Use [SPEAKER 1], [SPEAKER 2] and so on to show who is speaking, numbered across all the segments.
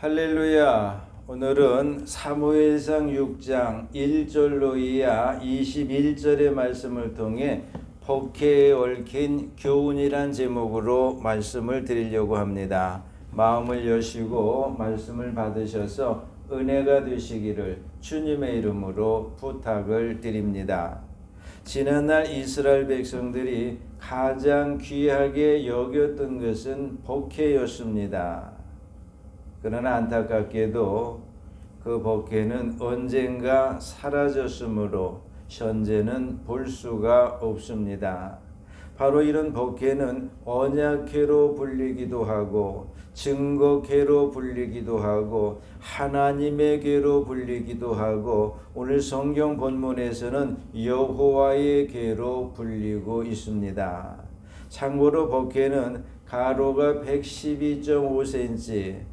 [SPEAKER 1] 할렐루야. 오늘은 사무엘상 6장 1절로 이하 21절의 말씀을 통해 복회에 얽힌 교훈이란 제목으로 말씀을 드리려고 합니다. 마음을 여시고 말씀을 받으셔서 은혜가 되시기를 주님의 이름으로 부탁을 드립니다. 지난날 이스라엘 백성들이 가장 귀하게 여겼던 것은 복회였습니다. 그러나 안타깝게도 그 복회는 언젠가 사라졌으므로 현재는 볼 수가 없습니다. 바로 이런 복회는 언약회로 불리기도 하고 증거회로 불리기도 하고 하나님의 궤로 불리기도 하고 오늘 성경 본문에서는 여호와의 궤로 불리고 있습니다. 참고로 복회는 가로가 112.5cm,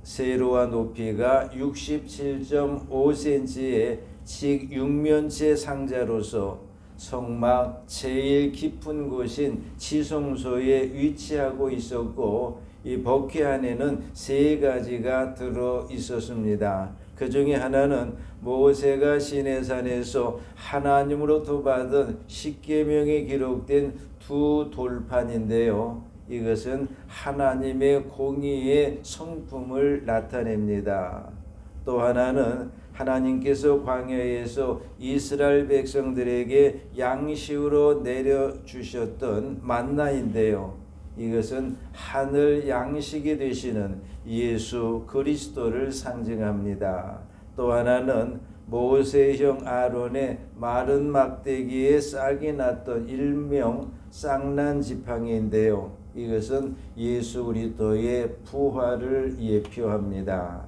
[SPEAKER 1] 세로와 높이가 67.5cm의 직육면체 상자로서 성막 제일 깊은 곳인 지성소에 위치하고 있었고, 이 복회 안에는 세 가지가 들어 있었습니다. 그 중에 하나는 모세가 시내산에서 하나님으로부터 받은 십계명에 기록된 두 돌판인데요. 이것은 하나님의 공의의 성품을 나타냅니다. 또 하나는 하나님께서 광야에서 이스라엘 백성들에게 양식으로 내려주셨던 만나인데요. 이것은 하늘 양식이 되시는 예수 그리스도를 상징합니다. 또 하나는 모세형 아론의 마른 막대기에 싹이 났던 일명 쌍난 지팡이인데요. 이것은 예수 그리스도의 부활을 예표합니다.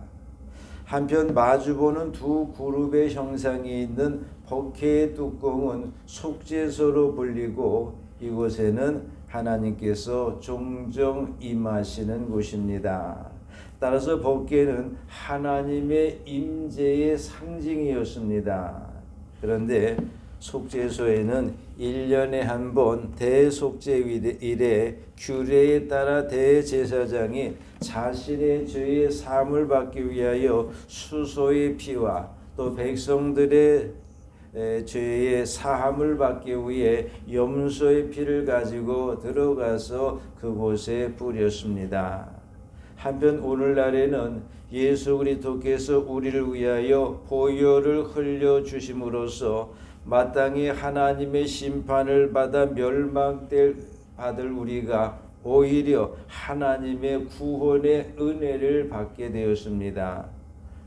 [SPEAKER 1] 한편 마주보는 두 그룹의 형상이 있는 복회의 뚜껑은 속죄소로 불리고, 이곳에는 하나님께서 종종 임하시는 곳입니다. 따라서 복회는 하나님의 임재의 상징이었습니다. 그런데 속죄소에는 1년에 한 번 대속죄일에 규례에 따라 대제사장이 자신의 죄의 사함을 받기 위하여 수소의 피와 또 백성들의 죄의 사함을 받기 위해 염소의 피를 가지고 들어가서 그곳에 뿌렸습니다. 한편 오늘날에는 예수 그리스도께서 우리를 위하여 보혈을 흘려 주심으로써 마땅히 하나님의 심판을 받아 받을 우리가 오히려 하나님의 구원의 은혜를 받게 되었습니다.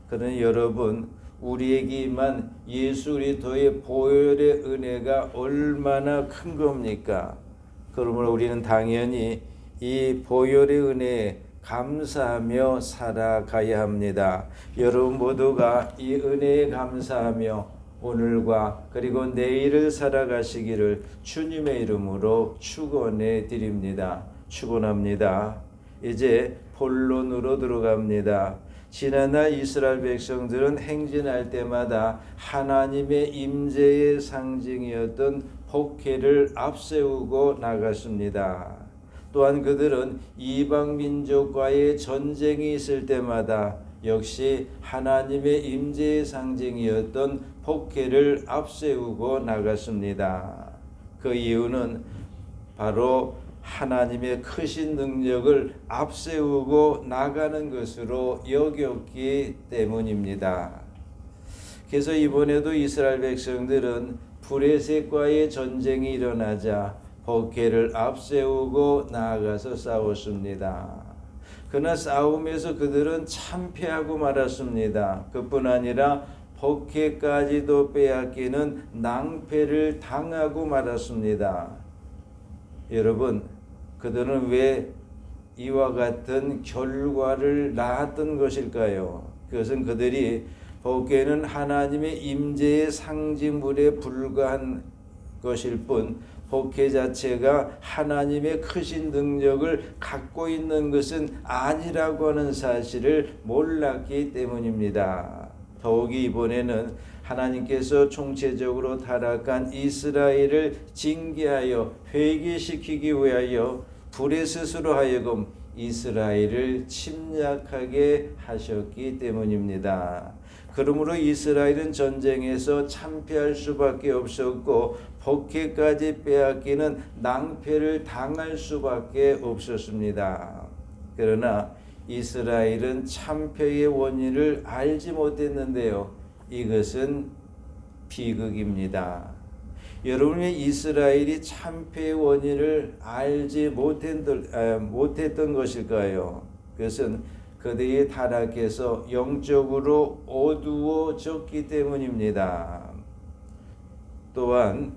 [SPEAKER 1] 그러나 여러분, 우리에게 임한 예수 그리스도의 보혈의 은혜가 얼마나 큰 겁니까? 그러므로 우리는 당연히 이 보혈의 은혜에 감사하며 살아가야 합니다. 여러분 모두가 이 은혜에 감사하며 오늘과 그리고 내일을 살아가시기를 주님의 이름으로 축원해 드립니다. 축원합니다. 이제 본론으로 들어갑니다. 지난날 이스라엘 백성들은 행진할 때마다 하나님의 임재의 상징이었던 복회를 앞세우고 나갔습니다. 또한 그들은 이방 민족과의 전쟁이 있을 때마다 역시 하나님의 임재의 상징이었던 복회를 앞세우고 나갔습니다. 그 이유는 바로 하나님의 크신 능력을 앞세우고 나가는 것으로 여겼기 때문입니다. 그래서 이번에도 이스라엘 백성들은 브레셋과의 전쟁이 일어나자 복회를 앞세우고 나아가서 싸웠습니다. 그러나 싸움에서 그들은 참패하고 말았습니다. 그뿐 아니라 복회까지도 빼앗기는 낭패를 당하고 말았습니다. 여러분, 그들은 왜 이와 같은 결과를 낳았던 것일까요? 그것은 그들이 복회는 하나님의 임재의 상징물에 불과한 것일 뿐 복회 자체가 하나님의 크신 능력을 갖고 있는 것은 아니라고 하는 사실을 몰랐기 때문입니다. 더욱이 이번에는 하나님께서 총체적으로 타락한 이스라엘을 징계하여 회개시키기 위하여 브레셋으로 하여금 이스라엘을 침략하게 하셨기 때문입니다. 그러므로 이스라엘은 전쟁에서 참패할 수밖에 없었고 복해까지 빼앗기는 낭패를 당할 수밖에 없었습니다. 그러나 이스라엘은 참패의 원인을 알지 못했는데요. 이것은 비극입니다. 여러분이 이스라엘이 참패의 원인을 알지 못했던 것일까요? 그것은 그들이 타락해서 영적으로 어두워졌기 때문입니다. 또한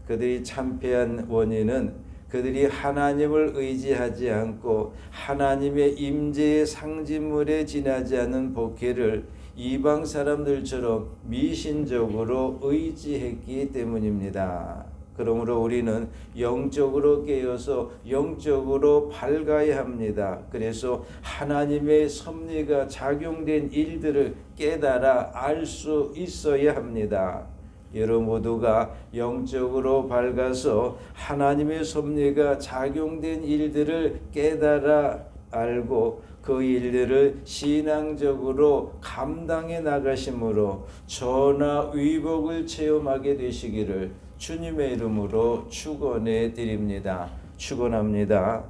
[SPEAKER 1] 그들이 참패한 원인은 그들이 하나님을 의지하지 않고 하나님의 임재의 상징물에 지나지 않은 복회를 이방 사람들처럼 미신적으로 의지했기 때문입니다. 그러므로 우리는 영적으로 깨어서 영적으로 밝아야 합니다. 그래서 하나님의 섭리가 작용된 일들을 깨달아 알 수 있어야 합니다. 여러분 모두가 영적으로 밝아서 하나님의 섭리가 작용된 일들을 깨달아 알고 그 일들을 신앙적으로 감당해 나가심으로 전화 위복을 체험하게 되시기를 주님의 이름으로 축원해 드립니다. 축원합니다.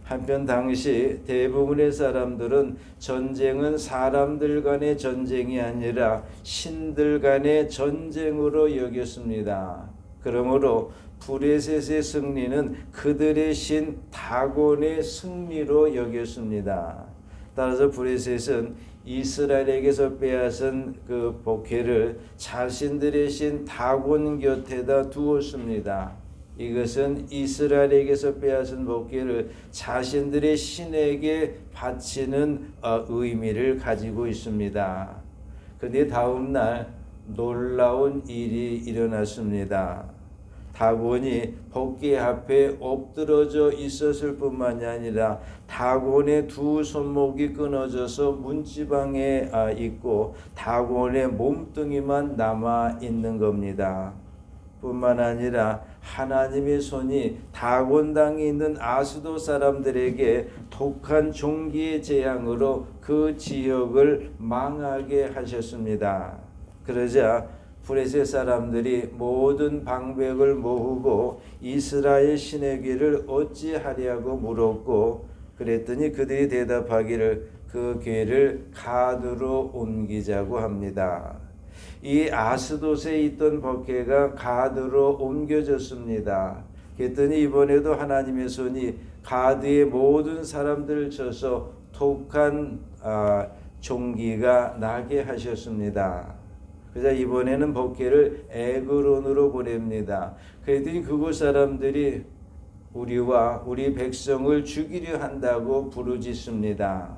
[SPEAKER 1] 한편 당시 대부분의 사람들은 전쟁은 사람들 간의 전쟁이 아니라 신들 간의 전쟁으로 여겼습니다. 그러므로 브레셋의 승리는 그들의 신 다곤의 승리로 여겼습니다. 따라서 브레셋은 이스라엘에게서 빼앗은 그 복회를 자신들의 신 다곤 곁에다 두었습니다. 이것은 이스라엘에게서 빼앗은 복회를 자신들의 신에게 바치는 의미를 가지고 있습니다. 그런데 다음 날 놀라운 일이 일어났습니다. 다곤이 복궤 앞에 엎드러져 있었을 뿐만이 아니라 다곤의 두 손목이 끊어져서 문지방에 있고 다곤의 몸뚱이만 남아 있는 겁니다. 뿐만 아니라 하나님의 손이 다곤 땅에 있는 아스도 사람들에게 독한 종기의 재앙으로 그 지역을 망하게 하셨습니다. 그러자 브레셋 사람들이 모든 방백을 모으고 이스라엘 신의 궤를 어찌하랴고 물었고 그랬더니 그들이 대답하기를 그 궤를 가드로 옮기자고 합니다. 이 아스돗에 있던 법궤가 가드로 옮겨졌습니다. 그랬더니 이번에도 하나님의 손이 가드의 모든 사람들을 쳐서 독한 종기가 나게 하셨습니다. 그래서 이번에는 법궤를 에그론으로 보냅니다. 그랬더니 그곳 사람들이 우리와 우리 백성을 죽이려 한다고 부르짖습니다.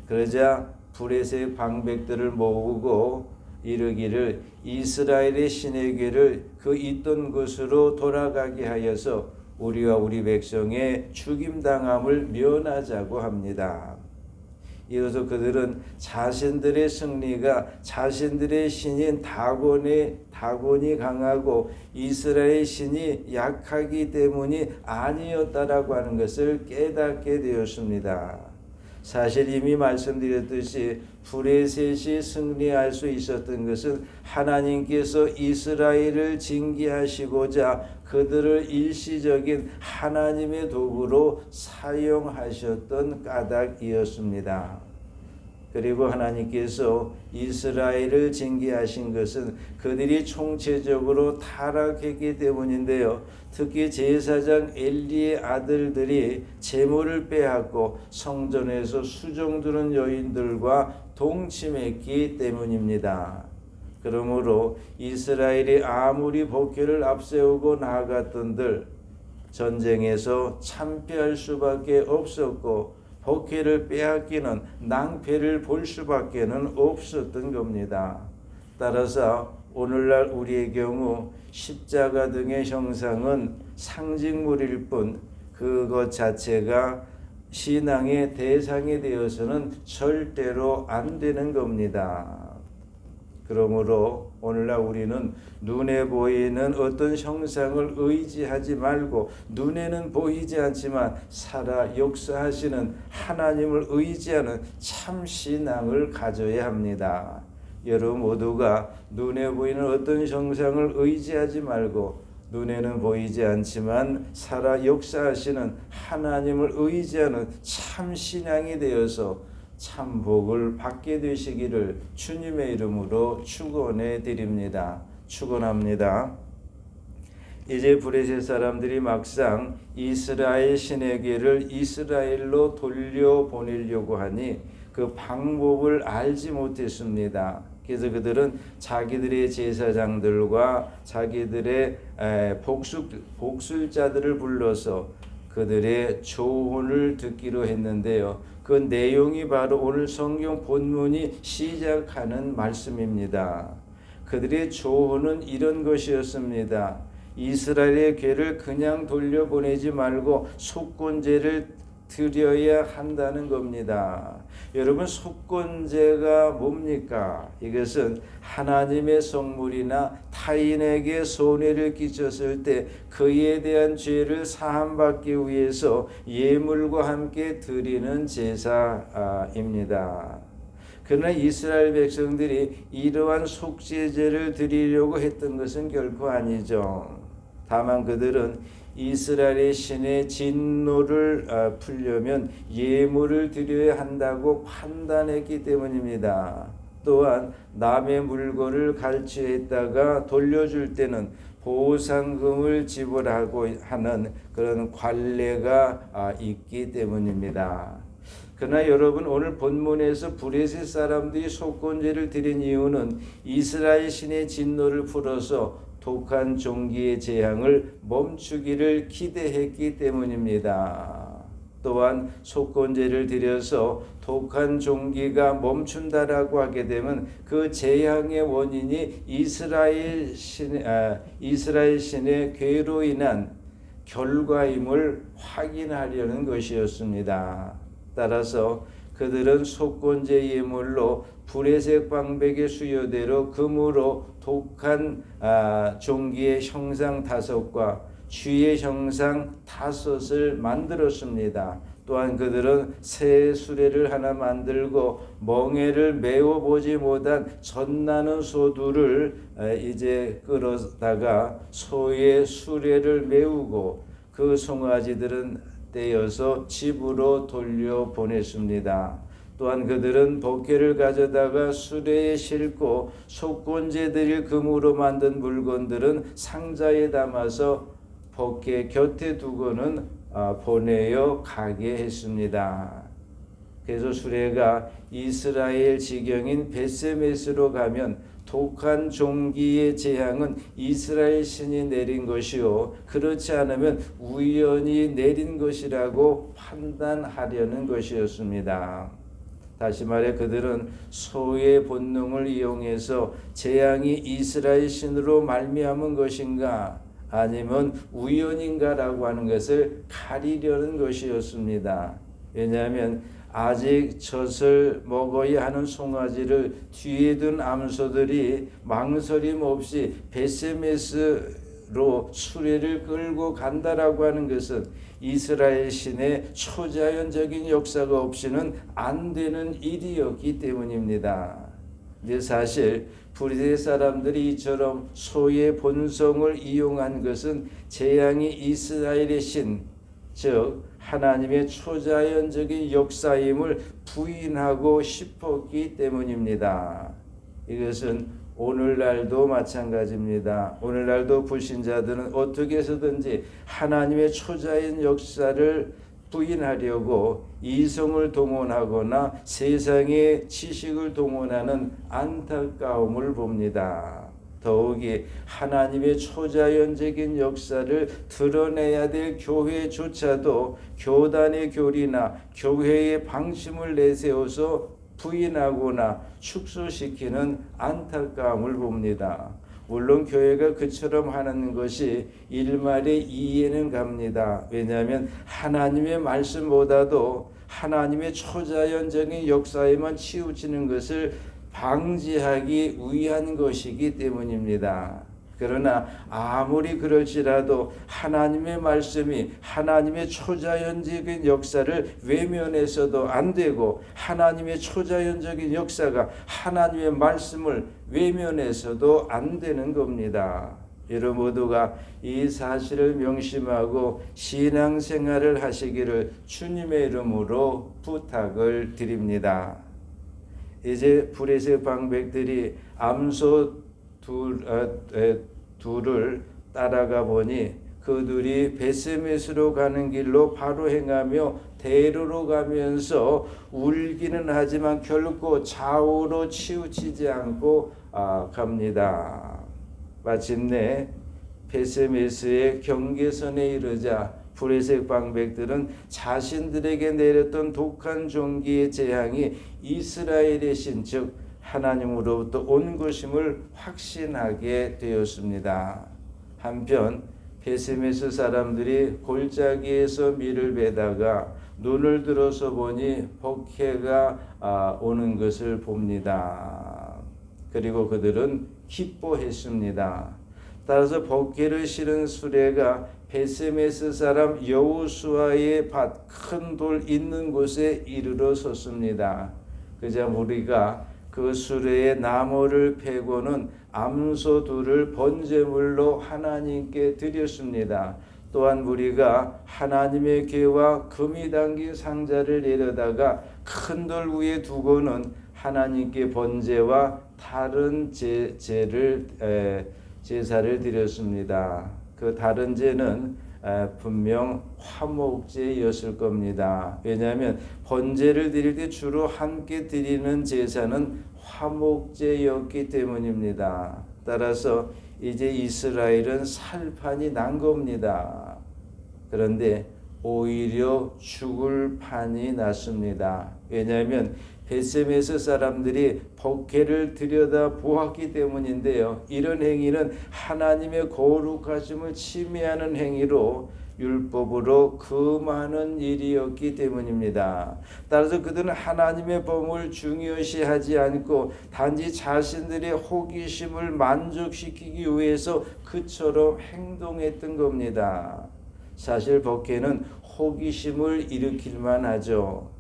[SPEAKER 1] 그러자 브레셋 방백들을 모으고 이르기를 이스라엘의 신의 궤를 그 있던 곳으로 돌아가게 하여서 우리와 우리 백성의 죽임당함을 면하자고 합니다. 이어서 그들은 자신들의 승리가 자신들의 신인 다곤이 강하고 이스라엘 신이 약하기 때문이 아니었다라고 하는 것을 깨닫게 되었습니다. 사실 이미 말씀드렸듯이 브레셋이 승리할 수 있었던 것은 하나님께서 이스라엘을 징계하시고자 그들을 일시적인 하나님의 도구로 사용하셨던 까닭이었습니다. 그리고 하나님께서 이스라엘을 징계하신 것은 그들이 총체적으로 타락했기 때문인데요. 특히 제사장 엘리의 아들들이 제물을 빼앗고 성전에서 수종드는 여인들과 동침했기 때문입니다. 그러므로 이스라엘이 아무리 복궤를 앞세우고 나아갔던들 전쟁에서 참패할 수밖에 없었고 복궤를 빼앗기는 낭패를 볼 수밖에는 없었던 겁니다. 따라서 오늘날 우리의 경우 십자가 등의 형상은 상징물일 뿐 그것 자체가 신앙의 대상이 되어서는 절대로 안 되는 겁니다. 그러므로 오늘날 우리는 눈에 보이는 어떤 형상을 의지하지 말고 눈에는 보이지 않지만 살아 역사하시는 하나님을 의지하는 참 신앙을 가져야 합니다. 여러분 모두가 눈에 보이는 어떤 형상을 의지하지 말고 눈에는 보이지 않지만 살아 역사하시는 하나님을 의지하는 참 신앙이 되어서 참 복을 받게 되시기를 주님의 이름으로 축원해 드립니다. 축원합니다. 이제 브레셀 사람들이 막상 이스라엘 신에게를 이스라엘로 돌려보내려고 하니 그 방법을 알지 못했습니다. 그래서 그들은 자기들의 제사장들과 자기들의 복술자들을 불러서 그들의 조언을 듣기로 했는데요. 그 내용이 바로 오늘 성경 본문이 시작하는 말씀입니다. 그들의 조언은 이런 것이었습니다. 이스라엘의 괴를 그냥 돌려보내지 말고 속건제를 드려야 한다는 겁니다. 여러분, 속건제가 뭡니까? 이것은 하나님의 성물이나 타인에게 손해를 끼쳤을 때 그에 대한 죄를 사함받기 위해서 예물과 함께 드리는 제사입니다. 그러나 이스라엘 백성들이 이러한 속죄제를 드리려고 했던 것은 결코 아니죠. 다만 그들은 이스라엘의 신의 진노를 풀려면 예물을 드려야 한다고 판단했기 때문입니다. 또한 남의 물건을 갈취했다가 돌려줄 때는 보상금을 지불하고 하는 그런 관례가 있기 때문입니다. 그러나 여러분, 오늘 본문에서 브레셀 사람들이 속건제를 드린 이유는 이스라엘 신의 진노를 풀어서 독한 종기의 재앙을 멈추기를 기대했기 때문입니다. 또한 속건제를 드려서 독한 종기가 멈춘다라고 하게 되면 그 재앙의 원인이 이스라엘 신의 괴로 인한 결과임을 확인하려는 것이었습니다. 따라서 그들은 속건제 예물로 브레셀 방백의 수요대로 금으로 독한 종기의 형상 5과 쥐의 형상 5을 만들었습니다. 또한 그들은 새 수레를 하나 만들고 멍에를 메워보지 못한 젖나는 소들을 이제 끌어다가 소의 수레를 메우고 그 송아지들은 떼어서 집으로 돌려보냈습니다. 또한 그들은 복회를 가져다가 수레에 싣고 속건제 드릴 금으로 만든 물건들은 상자에 담아서 복회 곁에 두고는 보내어 가게 했습니다. 그래서 수레가 이스라엘 지경인 벳세메스로 가면 독한 종기의 재앙은 이스라엘 신이 내린 것이요, 그렇지 않으면 우연히 내린 것이라고 판단하려는 것이었습니다. 다시 말해 그들은 소의 본능을 이용해서 재앙이 이스라엘 신으로 말미암은 것인가 아니면 우연인가라고 하는 것을 가리려는 것이었습니다. 왜냐하면 아직 젖을 먹어야 하는 송아지를 뒤에 둔 암소들이 망설임 없이 벳세메스로 수레를 끌고 간다라고 하는 것은 이스라엘 신의 초자연적인 역사가 없이는 안 되는 일이었기 때문입니다. 근데 사실 브레셀 사람들이 이처럼 소의 본성을 이용한 것은 재앙이 이스라엘의 신, 즉 하나님의 초자연적인 역사임을 부인하고 싶었기 때문입니다. 이것은 오늘날도 마찬가지입니다. 오늘날도 불신자들은 어떻게 해서든지 하나님의 초자연 역사를 부인하려고 이성을 동원하거나 세상의 지식을 동원하는 안타까움을 봅니다. 더욱이 하나님의 초자연적인 역사를 드러내야 될 교회조차도 교단의 교리나 교회의 방침을 내세워서 부인하거나 축소시키는 안타까움을 봅니다. 물론 교회가 그처럼 하는 것이 일말의 이해는 갑니다. 왜냐하면 하나님의 말씀보다도 하나님의 초자연적인 역사에만 치우치는 것을 방지하기 위한 것이기 때문입니다. 그러나 아무리 그럴지라도 하나님의 말씀이 하나님의 초자연적인 역사를 외면해서도 안 되고, 하나님의 초자연적인 역사가 하나님의 말씀을 외면해서도 안 되는 겁니다. 여러분 모두가 이 사실을 명심하고 신앙생활을 하시기를 주님의 이름으로 부탁을 드립니다. 이제 브레셋 방백들이 암소 둘을 따라가 보니 그들이 베세메스로 가는 길로 바로 행하며 대로로 가면서 울기는 하지만 결코 좌우로 치우치지 않고 갑니다. 마침내 베세메스의 경계선에 이르자 브레셋 방백들은 자신들에게 내렸던 독한 종기의 재앙이 이스라엘의 신, 즉 하나님으로부터 온 것임을 확신하게 되었습니다. 한편 베세메스 사람들이 골짜기에서 밀을 베다가 눈을 들어서 보니 복해가 오는 것을 봅니다. 그리고 그들은 기뻐했습니다. 따라서 복해를 실은 수레가 베세메스 사람 여호수아의 밭 큰 돌 있는 곳에 이르러 섰습니다. 그자 무리가 그 수레에 나무를 패고는 암소 둘을 번제물로 하나님께 드렸습니다. 또한 무리가 하나님의 궤와 금이 담긴 상자를 내려다가 큰 돌 위에 두고는 하나님께 번제와 다른 제사를 드렸습니다. 그 다른 제는 분명 화목제였을 겁니다. 왜냐하면 번제를 드릴 때 주로 함께 드리는 제사는 화목제였기 때문입니다. 따라서 이제 이스라엘은 살판이 난 겁니다. 그런데 오히려 죽을 판이 났습니다. 왜냐하면 베세메스 사람들이 복해를 들여다 보았기 때문인데요. 이런 행위는 하나님의 거룩하심을 침해하는 행위로 율법으로 금하는 일이었기 때문입니다. 따라서 그들은 하나님의 법을 중요시하지 않고 단지 자신들의 호기심을 만족시키기 위해서 그처럼 행동했던 겁니다. 사실 복해는 호기심을 일으킬만 하죠.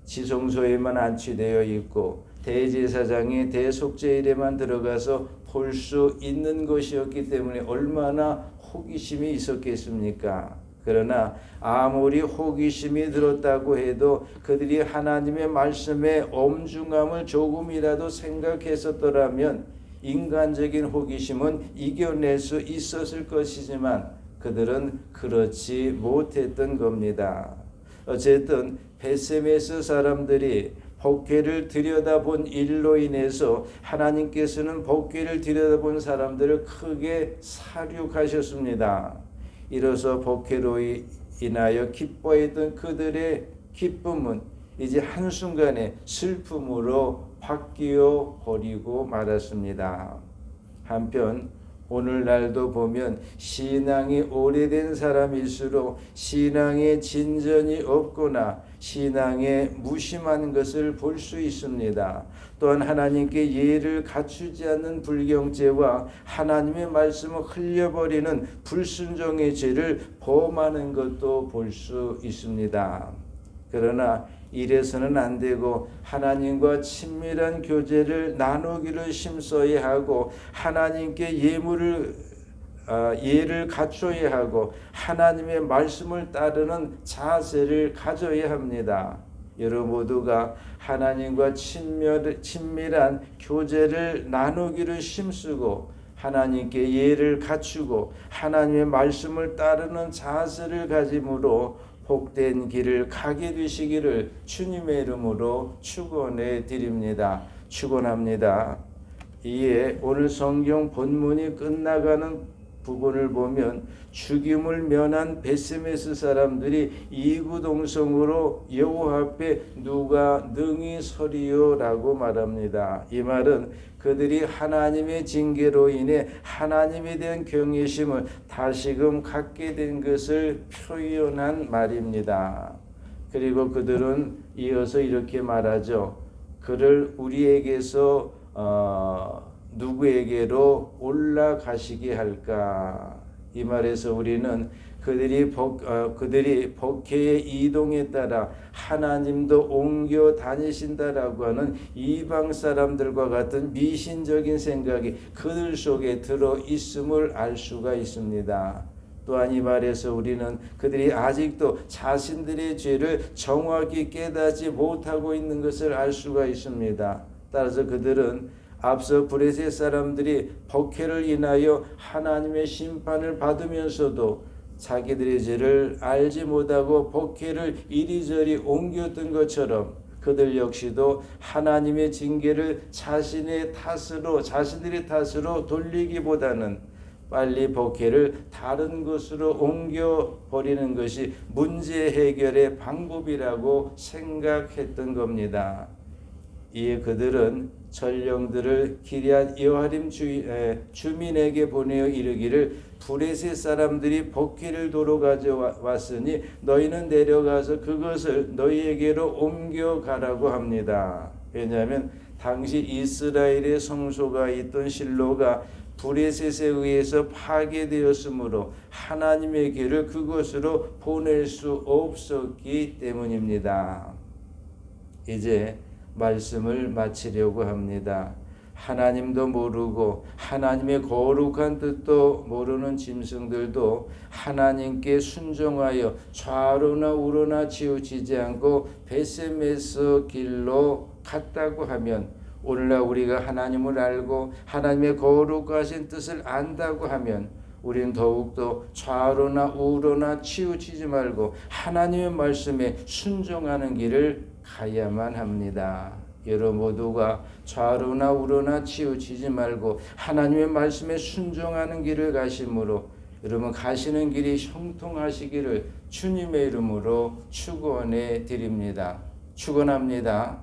[SPEAKER 1] 지성소에만 안치되어 있고 대제사장이 대속죄일에만 들어가서 볼 수 있는 것이었기 때문에 얼마나 호기심이 있었겠습니까? 그러나 아무리 호기심이 들었다고 해도 그들이 하나님의 말씀의 엄중함을 조금이라도 생각했었더라면 인간적인 호기심은 이겨낼 수 있었을 것이지만 그들은 그렇지 못했던 겁니다. 어쨌든 베세메스 사람들이 복궤를 들여다본 일로 인해서 하나님께서는 복궤를 들여다본 사람들을 크게 사륙하셨습니다. 이로써 복궤로 인하여 기뻐했던 그들의 기쁨은 이제 한순간에 슬픔으로 바뀌어 버리고 말았습니다. 한편 오늘날도 보면 신앙이 오래된 사람일수록 신앙에 진전이 없거나 신앙에 무심한 것을 볼 수 있습니다. 또한 하나님께 예를 갖추지 않는 불경죄와 하나님의 말씀을 흘려버리는 불순종의 죄를 범하는 것도 볼 수 있습니다. 그러나 이래서는 안 되고 하나님과 친밀한 교제를 나누기를 심써야 하고 하나님께 예를 갖춰야 하고 하나님의 말씀을 따르는 자세를 가져야 합니다. 여러분 모두가 하나님과 친밀한 교제를 나누기를 힘쓰고 하나님께 예를 갖추고 하나님의 말씀을 따르는 자세를 가짐으로 복된 길을 가게 되시기를 주님의 이름으로 축원해 드립니다. 축원합니다. 이에 오늘 성경 본문이 끝나가는 부분을 보면 죽임을 면한 베세메스 사람들이 이구동성으로 여호와 앞에 누가 능히 서리요라고 말합니다. 이 말은 그들이 하나님의 징계로 인해 하나님에 대한 경외심을 다시금 갖게 된 것을 표현한 말입니다. 그리고 그들은 이어서 이렇게 말하죠. 그를 우리에게서 누구에게로 올라가시게 할까? 이 말에서 우리는 그들이 복회의 이동에 따라 하나님도 옮겨 다니신다라고 하는 이방 사람들과 같은 미신적인 생각이 그들 속에 들어 있음을 알 수가 있습니다. 또한 이 말에서 우리는 그들이 아직도 자신들의 죄를 정확히 깨닫지 못하고 있는 것을 알 수가 있습니다. 따라서 그들은 앞서 브레셋 사람들이 복회를 인하여 하나님의 심판을 받으면서도 자기들의 죄를 알지 못하고 복회를 이리저리 옮겼던 것처럼 그들 역시도 하나님의 징계를 자신들의 탓으로 돌리기보다는 빨리 복회를 다른 곳으로 옮겨버리는 것이 문제 해결의 방법이라고 생각했던 겁니다. 이에 그들은 전령들을 기럇 여아림 주민에게 보내어 이르기를 브레셋 사람들이 복회를 도로 가져왔으니 너희는 내려가서 그것을 너희에게로 옮겨가라고 합니다. 왜냐하면 당시 이스라엘의 성소가 있던 실로가 브레셋에 의해서 파괴되었으므로 하나님의 길을 그곳으로 보낼 수 없었기 때문입니다. 이제 말씀을 마치려고 합니다. 하나님도 모르고 하나님의 거룩한 뜻도 모르는 짐승들도 하나님께 순종하여 좌로나 우로나 치우치지 않고 베세메스 길로 갔다고 하면, 오늘날 우리가 하나님을 알고 하나님의 거룩하신 뜻을 안다고 하면 우리는 더욱더 좌로나 우로나 치우치지 말고 하나님의 말씀에 순종하는 길을 가야만 합니다. 여러분 모두가 좌로나 우로나 치우치지 말고 하나님의 말씀에 순종하는 길을 가심으로 여러분 가시는 길이 형통하시기를 주님의 이름으로 축원해 드립니다. 축원합니다.